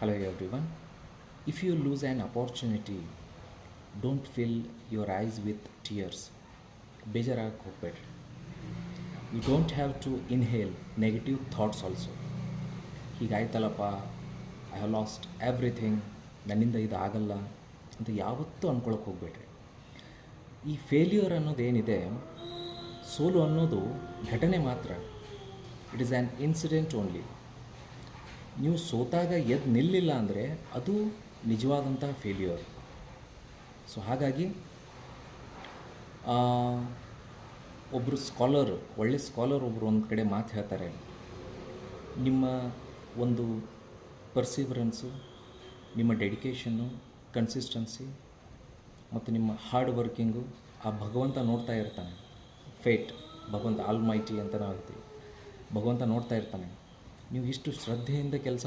Hello everyone. If you lose an opportunity, don't fill your eyes with tears. ಬೇಜಾರಾಗಕ್ಕೆ ಹೋಗಬೇಡ್ರಿ. You don't have to inhale negative thoughts also. ಹೀಗಾಯ್ತಲ್ಲಪ್ಪ, I have lost everything, ನನ್ನಿಂದ ಇದು ಆಗಲ್ಲ ಅಂತ ಯಾವತ್ತೂ ಅಂದ್ಕೊಳಕ್ಕೆ ಹೋಗಬೇಡ್ರಿ. ಈ ಫೇಲ್ಯೂರ್ ಅನ್ನೋದೇನಿದೆ, ಸೋಲು ಅನ್ನೋದು ಘಟನೆ ಮಾತ್ರ. It is an incident only. ನೀವು ಸೋತಾಗ ಎದ್ದು ನಿಲ್ಲಿಲ್ಲ ಅಂದರೆ ಅದು ನಿಜವಾದಂಥ ಫೇಲ್ಯೂರ್. ಸೊ ಹಾಗಾಗಿ ಒಬ್ಬರು ಒಳ್ಳೆ ಸ್ಕಾಲರ್ ಒಬ್ಬರು ಒಂದು ಕಡೆ ಮಾತು ಹೇಳ್ತಾರೆ, ನಿಮ್ಮ ಒಂದು ಪರ್ಸಿವರೆನ್ಸು, ನಿಮ್ಮ ಡೆಡಿಕೇಷನ್ನು, ಕನ್ಸಿಸ್ಟೆನ್ಸಿ ಮತ್ತು ನಿಮ್ಮ ಹಾರ್ಡ್ ವರ್ಕಿಂಗು ಆ ಭಗವಂತ ನೋಡ್ತಾ ಇರ್ತಾನೆ. ಫೇಟ್, ಭಗವಂತ ಆಲ್ ಮೈಟಿ ಅಂತ ನಾವು ಹೇಳ್ತೀವಿ. ಭಗವಂತ ನೋಡ್ತಾ ಇರ್ತಾನೆ. ನೀವು ಇಷ್ಟು ಶ್ರದ್ಧೆಯಿಂದ ಕೆಲಸ